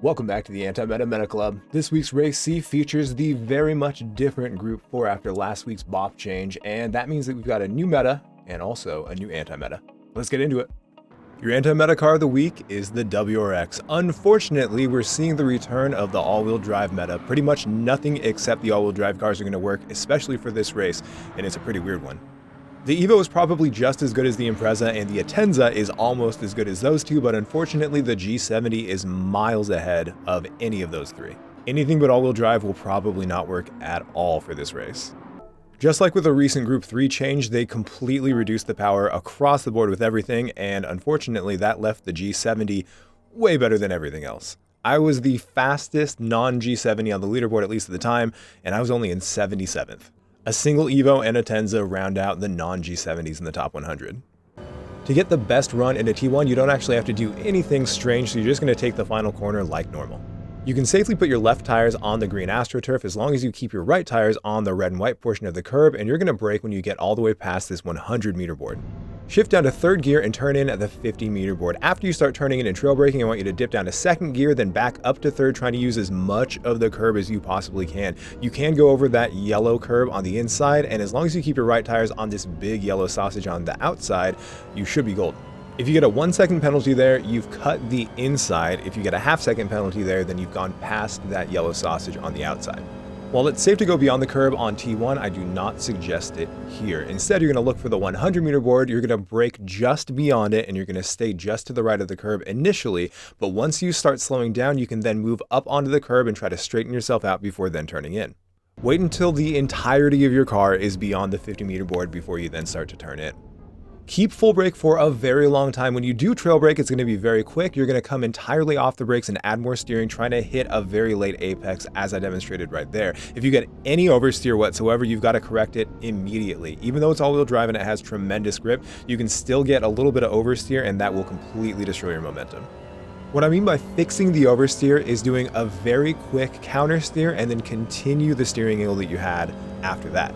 Welcome back to the Anti-Meta Meta Club. This week's race C features the very much different Group 4 after last week's Bape change, and that means that we've got a new meta and also a new anti-meta. Let's get into it. Your anti-meta car of the week is the WRX. Unfortunately, we're seeing the return of the all-wheel drive meta. Pretty much nothing except the all-wheel drive cars are going to work, especially for this race, and it's a pretty weird one. The Evo is probably just as good as the Impreza, and the Intenza is almost as good as those two, but unfortunately the G70 is miles ahead of any of those three. Anything but all-wheel drive will probably not work at all for this race. Just like with a recent Group 3 change, they completely reduced the power across the board with everything, and unfortunately that left the G70 way better than everything else. I was the fastest non-G70 on the leaderboard, at least at the time, and I was only in 77th. A single Evo and a Tenza round out the non-G70s in the top 100. To get the best run in a T1, you don't actually have to do anything strange, so you're just going to take the final corner like normal. You can safely put your left tires on the green AstroTurf as long as you keep your right tires on the red and white portion of the curb, and you're going to brake when you get all the way past this 100 meter board. Shift down to third gear and turn in at the 50 meter board. After you start turning in and trail braking, I want you to dip down to second gear, then back up to third, trying to use as much of the curb as you possibly can. You can go over that yellow curb on the inside, and as long as you keep your right tires on this big yellow sausage on the outside, you should be golden. If you get a 1 second penalty there, you've cut the inside. If you get a half second penalty there, then you've gone past that yellow sausage on the outside. While it's safe to go beyond the curb on T1, I do not suggest it here. Instead, you're going to look for the 100 meter board, you're going to brake just beyond it, and you're going to stay just to the right of the curb initially, but once you start slowing down, you can then move up onto the curb and try to straighten yourself out before then turning in. Wait until the entirety of your car is beyond the 50 meter board before you then start to turn in. Keep full brake for a very long time. When you do trail brake, it's going to be very quick. You're going to come entirely off the brakes and add more steering, trying to hit a very late apex as I demonstrated right there. If you get any oversteer whatsoever, you've got to correct it immediately. Even though it's all-wheel drive and it has tremendous grip, you can still get a little bit of oversteer and that will completely destroy your momentum. What I mean by fixing the oversteer is doing a very quick counter steer and then continue the steering angle that you had after that.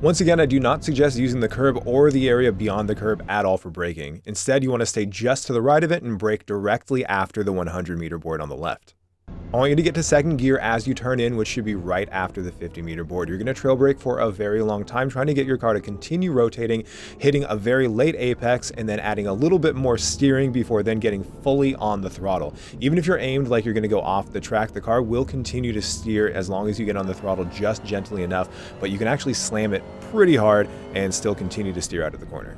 Once again, I do not suggest using the curb or the area beyond the curb at all for braking. Instead, you want to stay just to the right of it and brake directly after the 100 meter board on the left. I want you to get to second gear as you turn in, which should be right after the 50 meter board. You're going to trail brake for a very long time, trying to get your car to continue rotating, hitting a very late apex, and then adding a little bit more steering before then getting fully on the throttle. Even if you're aimed like you're going to go off the track, the car will continue to steer as long as you get on the throttle just gently enough, but you can actually slam it pretty hard and still continue to steer out of the corner.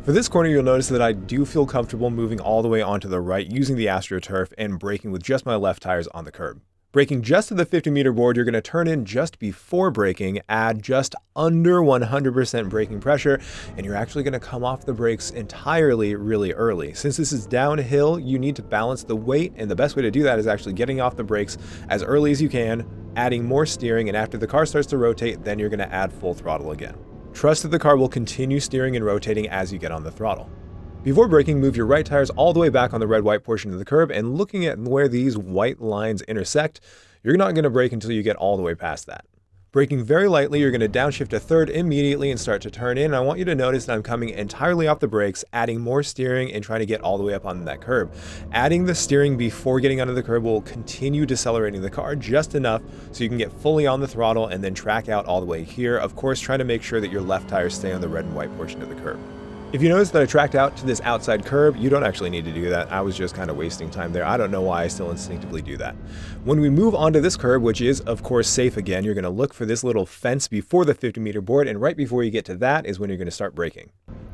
For this corner, you'll notice that I do feel comfortable moving all the way onto the right using the AstroTurf and braking with just my left tires on the curb. Braking just to the 50 meter board, you're going to turn in just before braking, add just under 100% braking pressure, and you're actually going to come off the brakes entirely really early. Since this is downhill, you need to balance the weight, and the best way to do that is actually getting off the brakes as early as you can, adding more steering, and after the car starts to rotate, then you're going to add full throttle again. Trust that the car will continue steering and rotating as you get on the throttle. Before braking, move your right tires all the way back on the red-white portion of the curb, and looking at where these white lines intersect, you're not going to brake until you get all the way past that. Braking very lightly, you're going to downshift to third immediately and start to turn in. I want you to notice that I'm coming entirely off the brakes, adding more steering and trying to get all the way up on that curb. Adding the steering before getting onto the curb will continue decelerating the car just enough so you can get fully on the throttle and then track out all the way here. Of course, trying to make sure that your left tires stay on the red and white portion of the curb. If you notice that I tracked out to this outside curb, you don't actually need to do that. I was just kind of wasting time there. I don't know why I still instinctively do that. When we move onto this curb, which is of course safe again, you're going to look for this little fence before the 50 meter board, and right before you get to that is when you're going to start braking.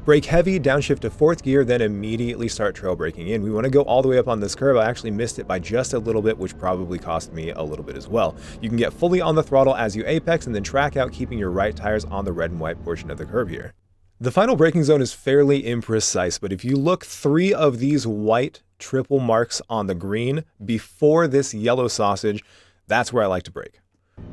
Brake heavy, downshift to fourth gear, then immediately start trail braking in. We want to go all the way up on this curb. I actually missed it by just a little bit, which probably cost me a little bit as well. You can get fully on the throttle as you apex and then track out, keeping your right tires on the red and white portion of the curb here. The final braking zone is fairly imprecise, but if you look, 3 of these white triple marks on the green before this yellow sausage, that's where I like to brake.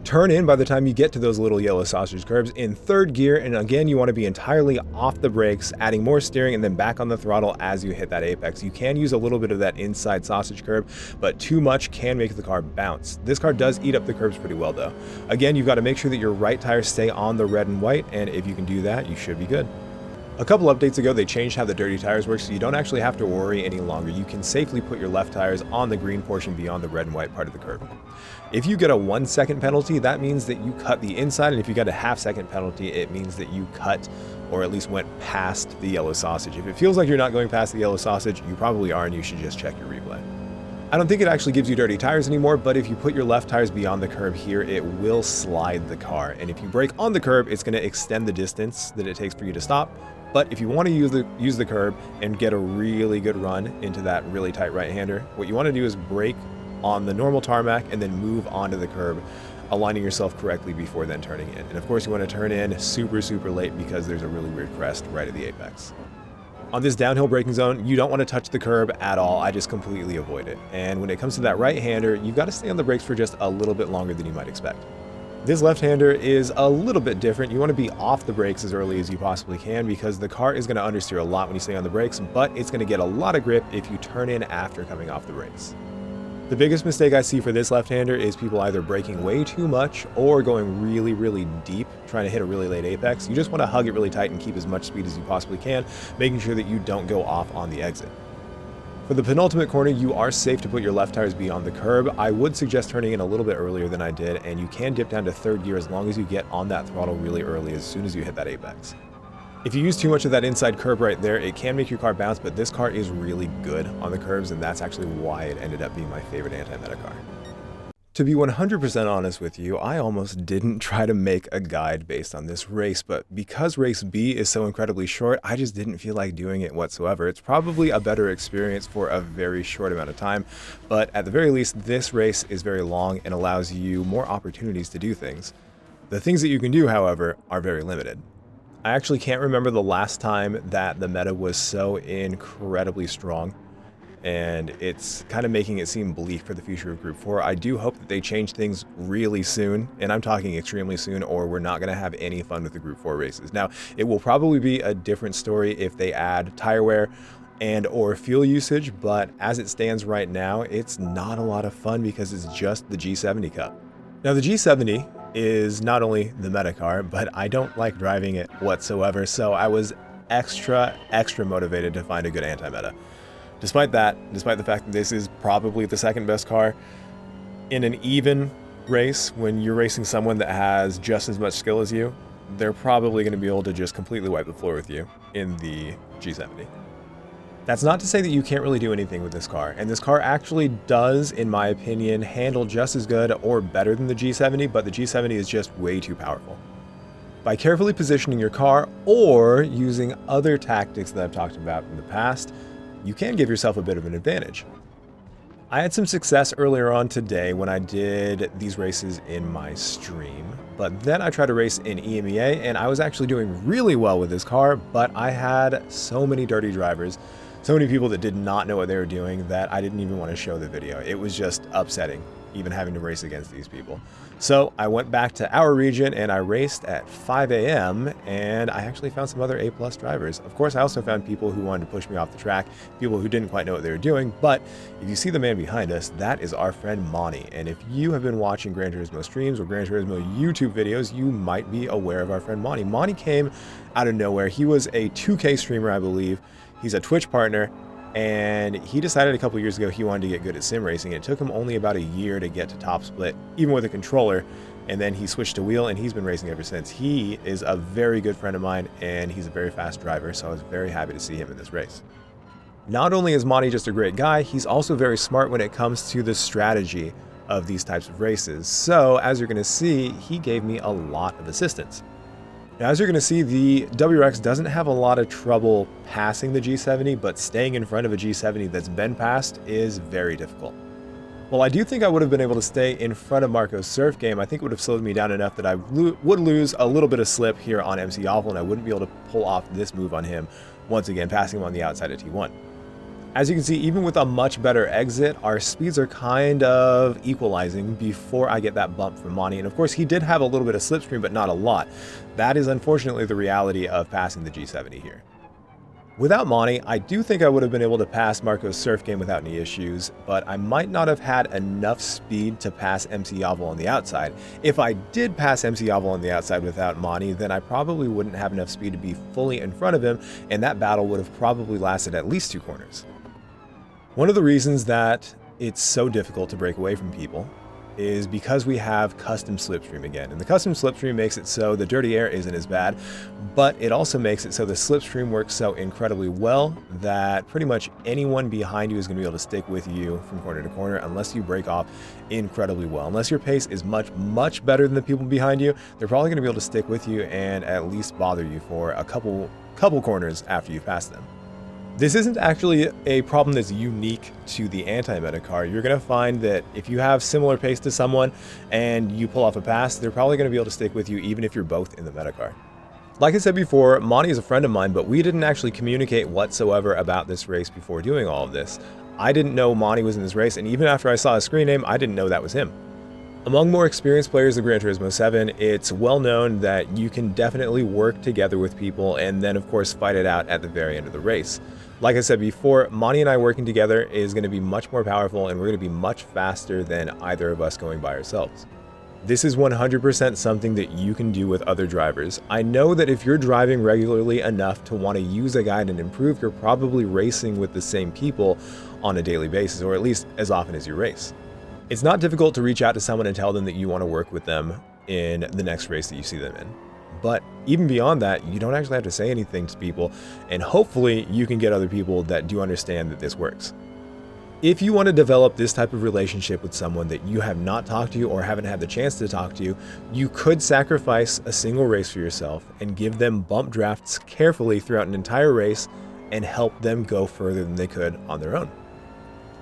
Turn in by the time you get to those little yellow sausage curbs in third gear, and again you want to be entirely off the brakes, adding more steering and then back on the throttle as you hit that apex. You can use a little bit of that inside sausage curb, but too much can make the car bounce. This car does eat up the curbs pretty well though. Again, you've got to make sure that your right tires stay on the red and white, and if you can do that, you should be good. A couple updates ago, they changed how the dirty tires work, so you don't actually have to worry any longer. You can safely put your left tires on the green portion beyond the red and white part of the curb. If you get a 1 second penalty, that means that you cut the inside, and if you get a half-second penalty, it means that you cut or at least went past the yellow sausage. If it feels like you're not going past the yellow sausage, you probably are, and you should just check your replay. I don't think it actually gives you dirty tires anymore, but if you put your left tires beyond the curb here, it will slide the car. And if you brake on the curb, it's going to extend the distance that it takes for you to stop. But if you want to use the curb and get a really good run into that really tight right-hander, what you want to do is brake on the normal tarmac and then move onto the curb, aligning yourself correctly before then turning in. And of course, you want to turn in super late because there's a really weird crest right at the apex. On this downhill braking zone, you don't want to touch the curb at all. I just completely avoid it. And when it comes to that right-hander, you've got to stay on the brakes for just a little bit longer than you might expect. This left-hander is a little bit different. You want to be off the brakes as early as you possibly can because the car is going to understeer a lot when you stay on the brakes, but it's going to get a lot of grip if you turn in after coming off the brakes. The biggest mistake I see for this left-hander is people either braking way too much or going really deep, trying to hit a really late apex. You just want to hug it really tight and keep as much speed as you possibly can, making sure that you don't go off on the exit. For the penultimate corner, you are safe to put your left tires beyond the curb. I would suggest turning in a little bit earlier than I did, and you can dip down to third gear as long as you get on that throttle really early as soon as you hit that apex. If you use too much of that inside curb right there, it can make your car bounce, but this car is really good on the curbs, and that's actually why it ended up being my favorite anti-meta car. To be 100% honest with you, I almost didn't try to make a guide based on this race, but because race B is so incredibly short, I just didn't feel like doing it whatsoever. It's probably a better experience for a very short amount of time, but at the very least, this race is very long and allows you more opportunities to do things. The things that you can do, however, are very limited. I actually can't remember the last time that the meta was so incredibly strong, and it's kind of making it seem bleak for the future of Group 4. I do hope that they change things really soon, and I'm talking extremely soon, or we're not going to have any fun with the Group 4 races. Now, it will probably be a different story if they add tire wear and or fuel usage, but as it stands right now, it's not a lot of fun because it's just the G70 Cup. Now, the G70 is not only the meta car, but I don't like driving it whatsoever, so I was extra motivated to find a good anti-meta. Despite the fact that this is probably the second best car, in an even race, when you're racing someone that has just as much skill as you, they're probably going to be able to just completely wipe the floor with you in the G70. That's not to say that you can't really do anything with this car, and this car actually does, in my opinion, handle just as good or better than the G70, but the G70 is just way too powerful. By carefully positioning your car or using other tactics that I've talked about in the past, you can give yourself a bit of an advantage. I had some success earlier on today when I did these races in my stream, but then I tried to race in EMEA and I was actually doing really well with this car, but I had so many dirty drivers, so many people that did not know what they were doing that I didn't even want to show the video. It was just upsetting, even having to race against these people. So I went back to our region and I raced at 5 a.m. and I actually found some other A+ drivers. Of course, I also found people who wanted to push me off the track, people who didn't quite know what they were doing, but if you see the man behind us, that is our friend Monty. And if you have been watching Gran Turismo streams or Gran Turismo YouTube videos, you might be aware of our friend Monty. Monty came out of nowhere. He was a 2K streamer, I believe. He's a Twitch partner. And he decided a couple years ago he wanted to get good at sim racing. It took him only about a year to get to top split, even with a controller. And then he switched to wheel and he's been racing ever since. He is a very good friend of mine and he's a very fast driver. So I was very happy to see him in this race. Not only is Monty just a great guy, he's also very smart when it comes to the strategy of these types of races. So as you're going to see, he gave me a lot of assistance. Now, as you're going to see, the WRX doesn't have a lot of trouble passing the G70, but staying in front of a G70 that's been passed is very difficult. Well, I do think I would have been able to stay in front of Marco's surf game. I think it would have slowed me down enough that I would lose a little bit of slip here on MC Awful, and I wouldn't be able to pull off this move on him, once again, passing him on the outside at T1. As you can see, even with a much better exit, our speeds are kind of equalizing before I get that bump from Monty. And of course, he did have a little bit of slipstream, but not a lot. That is unfortunately the reality of passing the G70 here. Without Monty, I do think I would have been able to pass Marco's surf game without any issues, but I might not have had enough speed to pass MC Yavel on the outside. If I did pass MC Yavel on the outside without Monty, then I probably wouldn't have enough speed to be fully in front of him, and that battle would have probably lasted at least 2 corners. One of the reasons that it's so difficult to break away from people is because we have custom slipstream again. And the custom slipstream makes it so the dirty air isn't as bad, but it also makes it so the slipstream works so incredibly well that pretty much anyone behind you is going to be able to stick with you from corner to corner unless you break off incredibly well. Unless your pace is much better than the people behind you, they're probably going to be able to stick with you and at least bother you for a couple corners after you've passed them. This isn't actually a problem that's unique to the anti-meta car. You're going to find that if you have similar pace to someone and you pull off a pass, they're probably going to be able to stick with you even if you're both in the meta car. Like I said before, Monty is a friend of mine, but we didn't actually communicate whatsoever about this race before doing all of this. I didn't know Monty was in this race, and even after I saw his screen name, I didn't know that was him. Among more experienced players of Gran Turismo 7, it's well known that you can definitely work together with people and then of course fight it out at the very end of the race. Like I said before, Monty and I working together is going to be much more powerful and we're going to be much faster than either of us going by ourselves. This is 100% something that you can do with other drivers. I know that if you're driving regularly enough to want to use a guide and improve, you're probably racing with the same people on a daily basis, or at least as often as you race. It's not difficult to reach out to someone and tell them that you want to work with them in the next race that you see them in. But even beyond that, you don't actually have to say anything to people, and hopefully you can get other people that do understand that this works. If you want to develop this type of relationship with someone that you have not talked to or haven't had the chance to talk to, you could sacrifice a single race for yourself and give them bump drafts carefully throughout an entire race and help them go further than they could on their own.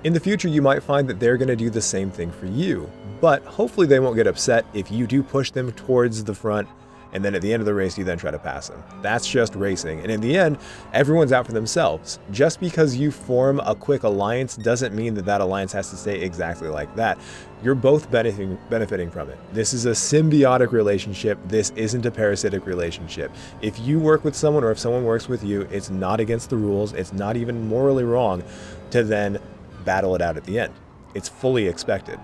In the future, you might find that they're going to do the same thing for you, but hopefully they won't get upset if you do push them towards the front and then at the end of the race you then try to pass them. That's just racing, and in the end, everyone's out for themselves. Just because you form a quick alliance doesn't mean that that alliance has to stay exactly like that. You're both benefiting from it. This is a symbiotic relationship. This isn't a parasitic relationship. If you work with someone or if someone works with you, it's not against the rules. It's not even morally wrong to then battle it out at the end. It's fully expected.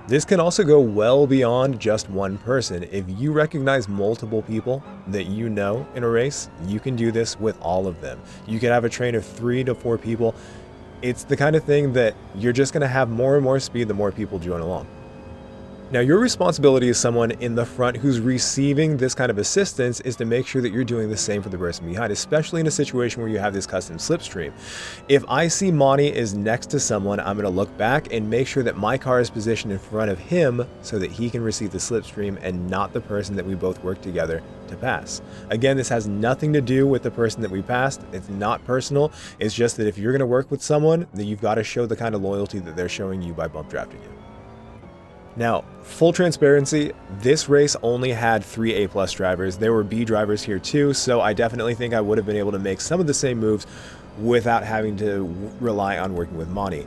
This can also go well beyond just one person. If you recognize multiple people that you know in a race, you can do this with all of them. You could have a train of 3 to 4 people. It's the kind of thing that you're just going to have more and more speed the more people join along. Now, your responsibility as someone in the front who's receiving this kind of assistance is to make sure that you're doing the same for the person behind, especially in a situation where you have this custom slipstream. If I see Monty is next to someone, I'm going to look back and make sure that my car is positioned in front of him so that he can receive the slipstream and not the person that we both work together to pass. Again, this has nothing to do with the person that we passed. It's not personal. It's just that if you're going to work with someone, then you've got to show the kind of loyalty that they're showing you by bump drafting you. Now, full transparency, this race only had 3 A+ drivers. There were B drivers here too, so I definitely think I would have been able to make some of the same moves without having to rely on working with Monty.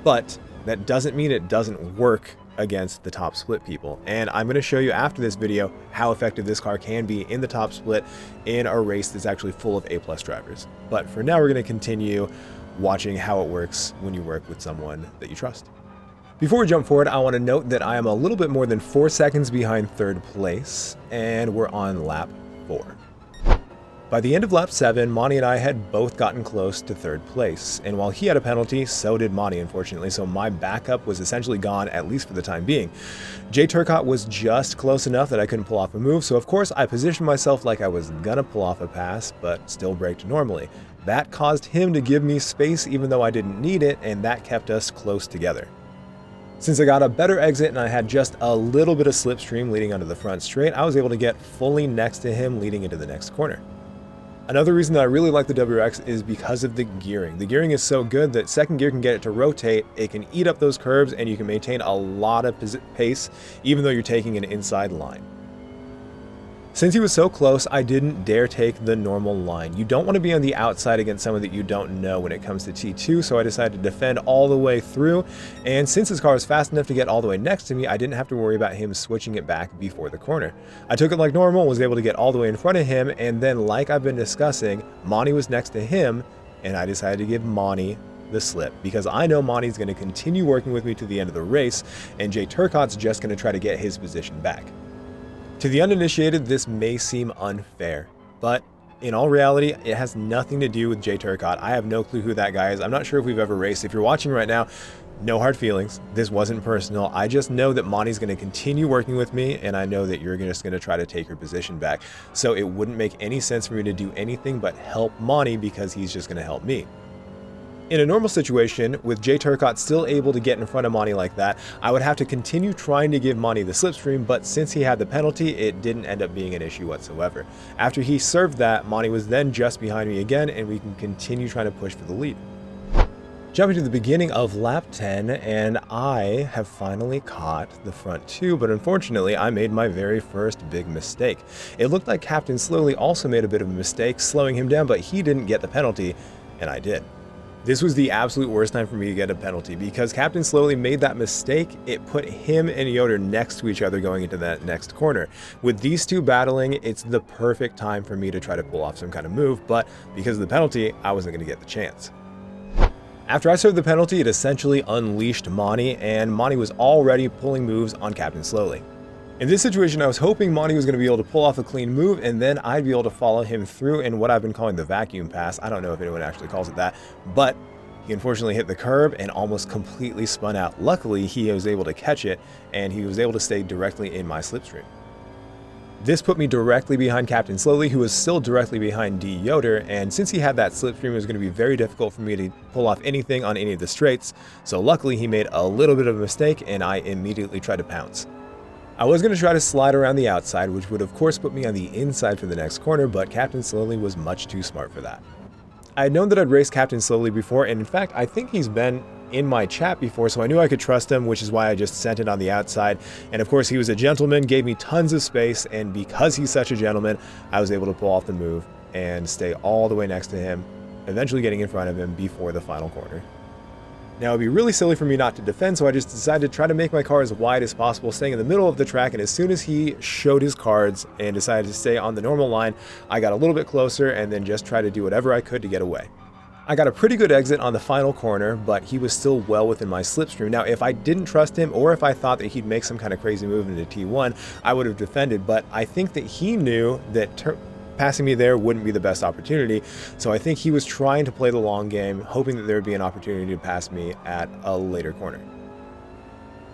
But that doesn't mean it doesn't work against the top split people. And I'm going to show you after this video how effective this car can be in the top split in a race that's actually full of A+ drivers. But for now, we're going to continue watching how it works when you work with someone that you trust. Before we jump forward, I want to note that I am a little bit more than 4 seconds behind third place, and we're on lap 4. By the end of lap 7, Monty and I had both gotten close to third place, and while he had a penalty, so did Monty, unfortunately, so my backup was essentially gone, at least for the time being. Jay Turcotte was just close enough that I couldn't pull off a move, so of course I positioned myself like I was gonna pull off a pass, but still braked normally. That caused him to give me space even though I didn't need it, and that kept us close together. Since I got a better exit and I had just a little bit of slipstream leading onto the front straight, I was able to get fully next to him leading into the next corner. Another reason that I really like the WRX is because of the gearing. The gearing is so good that second gear can get it to rotate, it can eat up those curves, and you can maintain a lot of pace even though you're taking an inside line. Since he was so close, I didn't dare take the normal line. You don't want to be on the outside against someone that you don't know when it comes to T2, so I decided to defend all the way through, and since his car was fast enough to get all the way next to me, I didn't have to worry about him switching it back before the corner. I took it like normal, was able to get all the way in front of him, and then like I've been discussing, Monty was next to him, and I decided to give Monty the slip because I know Monty's going to continue working with me to the end of the race, and Jay Turcotte's just going to try to get his position back. To the uninitiated, this may seem unfair, but in all reality, it has nothing to do with Jay Turcotte. I have no clue who that guy is. I'm not sure if we've ever raced. If you're watching right now, no hard feelings. This wasn't personal. I just know that Monty's going to continue working with me, and I know that you're just going to try to take your position back. So it wouldn't make any sense for me to do anything but help Monty because he's just going to help me. In a normal situation, with Jay Turcotte still able to get in front of Monty like that, I would have to continue trying to give Monty the slipstream, but since he had the penalty, it didn't end up being an issue whatsoever. After he served that, Monty was then just behind me again, and we can continue trying to push for the lead. Jumping to the beginning of lap 10, and I have finally caught the front two, but unfortunately I made my very first big mistake. It looked like Captain Slowly also made a bit of a mistake, slowing him down, but he didn't get the penalty, and I did. This was the absolute worst time for me to get a penalty because Captain Slowly made that mistake. It put him and Yoder next to each other going into that next corner. With these two battling, it's the perfect time for me to try to pull off some kind of move, but because of the penalty, I wasn't going to get the chance. After I served the penalty, it essentially unleashed Monty, and Monty was already pulling moves on Captain Slowly. In this situation, I was hoping Monty was going to be able to pull off a clean move, and then I'd be able to follow him through in what I've been calling the vacuum pass. I don't know if anyone actually calls it that, but he unfortunately hit the curb and almost completely spun out. Luckily, he was able to catch it, and he was able to stay directly in my slipstream. This put me directly behind Captain Slowly, who was still directly behind D. Yoder, and since he had that slipstream, it was going to be very difficult for me to pull off anything on any of the straights, so luckily he made a little bit of a mistake, and I immediately tried to pounce. I was going to try to slide around the outside, which would of course put me on the inside for the next corner, but Captain Slowly was much too smart for that. I had known that I'd raced Captain Slowly before, and in fact, I think he's been in my chat before, so I knew I could trust him, which is why I just sent it on the outside. And of course, he was a gentleman, gave me tons of space, and because he's such a gentleman, I was able to pull off the move and stay all the way next to him, eventually getting in front of him before the final corner. Now, it'd be really silly for me not to defend, so I just decided to try to make my car as wide as possible, staying in the middle of the track, and as soon as he showed his cards and decided to stay on the normal line, I got a little bit closer and then just tried to do whatever I could to get away. I got a pretty good exit on the final corner, but he was still well within my slipstream. Now, if I didn't trust him or if I thought that he'd make some kind of crazy move into T1, I would have defended, but I think that he knew that passing me there wouldn't be the best opportunity, so I think he was trying to play the long game, hoping that there would be an opportunity to pass me at a later corner.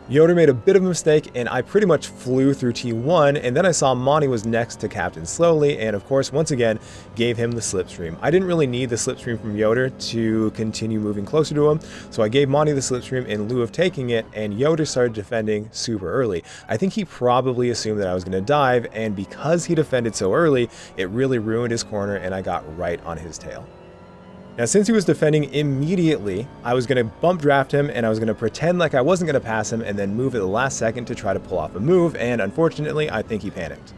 Yoder made a bit of a mistake, and I pretty much flew through T1, and then I saw Monty was next to Captain Slowly, and of course, once again, gave him the slipstream. I didn't really need the slipstream from Yoder to continue moving closer to him, so I gave Monty the slipstream in lieu of taking it, and Yoder started defending super early. I think he probably assumed that I was going to dive, and because he defended so early, it really ruined his corner, and I got right on his tail. Now, since he was defending immediately, I was going to bump draft him, and I was going to pretend like I wasn't going to pass him and then move at the last second to try to pull off a move, and unfortunately, I think he panicked.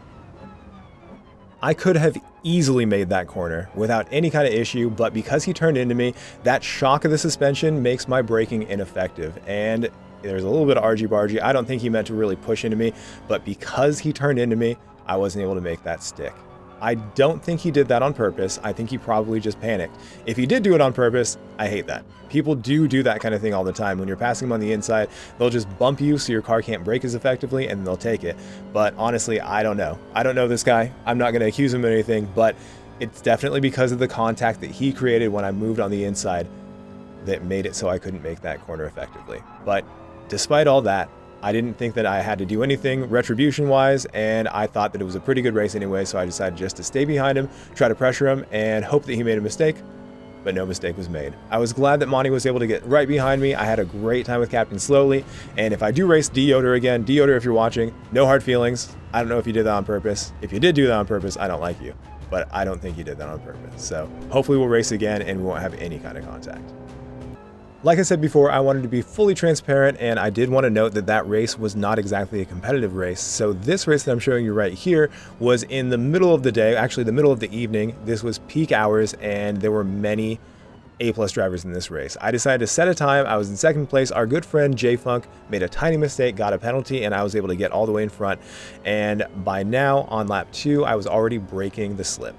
I could have easily made that corner without any kind of issue, but because he turned into me, that shock of the suspension makes my braking ineffective, and there's a little bit of argy-bargy. I don't think he meant to really push into me, but because he turned into me, I wasn't able to make that stick. I don't think he did that on purpose. I think he probably just panicked. If he did do it on purpose, I hate that. People do that kind of thing all the time. When you're passing them on the inside, they'll just bump you so your car can't brake as effectively, and they'll take it. But honestly, I don't know. I don't know this guy. I'm not going to accuse him of anything, but it's definitely because of the contact that he created when I moved on the inside that made it so I couldn't make that corner effectively. But despite all that, I didn't think that I had to do anything retribution-wise, and I thought that it was a pretty good race anyway, so I decided just to stay behind him, try to pressure him, and hope that he made a mistake, but no mistake was made. I was glad that Monty was able to get right behind me. I had a great time with Captain Slowly, and if I do race D. Yoder again, D. Yoder, if you're watching, no hard feelings. I don't know if you did that on purpose. If you did do that on purpose, I don't like you, but I don't think you did that on purpose. So hopefully we'll race again and we won't have any kind of contact. Like I said before, I wanted to be fully transparent, and I did want to note that that race was not exactly a competitive race. So this race that I'm showing you right here was in the middle of the day, actually the middle of the evening. This was peak hours, and there were many A+ drivers in this race. I decided to set a time. I was in second place. Our good friend J-Funk made a tiny mistake, got a penalty, and I was able to get all the way in front. And by now, on lap 2, I was already breaking the slip.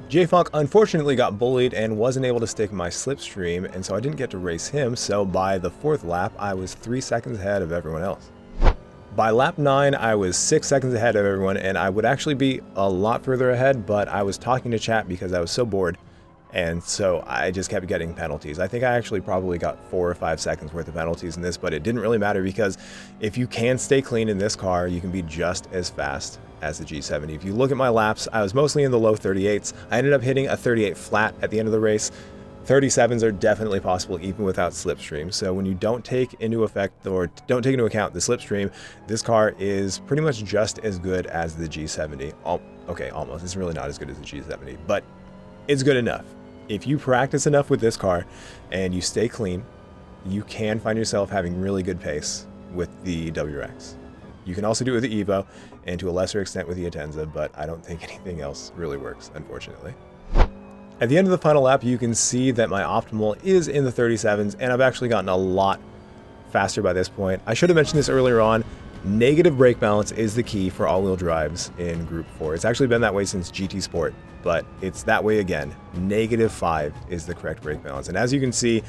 J-Funk unfortunately got bullied and wasn't able to stick my slipstream, and so I didn't get to race him, so by the 4th lap, I was 3 seconds ahead of everyone else. By lap 9, I was 6 seconds ahead of everyone, and I would actually be a lot further ahead, but I was talking to chat because I was so bored, and so I just kept getting penalties. I think I actually probably got 4 or 5 seconds worth of penalties in this, but it didn't really matter because if you can stay clean in this car, you can be just as fast as the G70. If you look at my laps, I was mostly in the low 38s. I ended up hitting a 38 flat at the end of the race. 37s are definitely possible even without slipstream. So when you don't take into account the slipstream, this car is pretty much just as good as the G70. Okay, almost. It's really not as good as the G70, but it's good enough. If you practice enough with this car and you stay clean, you can find yourself having really good pace with the WRX. You can also do it with the Evo and to a lesser extent with the Intensa, but I don't think anything else really works, unfortunately. At the end of the final lap, you can see that my optimal is in the 37s, and I've actually gotten a lot faster by this point. I should have mentioned this earlier on. Negative brake balance is the key for all-wheel drives in Group 4. It's actually been that way since GT Sport, but it's that way again. -5 is the correct brake balance. And as you can see,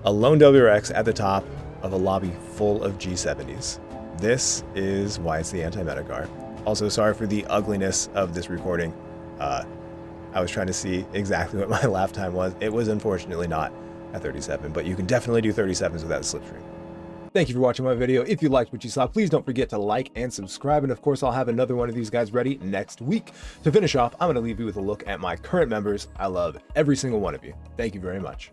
a lone WRX at the top of a lobby full of G70s. This is why it's the anti-meta car. Also, sorry for the ugliness of this recording. I was trying to see exactly what my lap time was. It was unfortunately not at 37, but you can definitely do 37s without a slipstream. Thank you for watching my video. If you liked what you saw, please don't forget to like and subscribe. And of course, I'll have another one of these guys ready next week. To finish off, I'm going to leave you with a look at my current members. I love every single one of you. Thank you very much.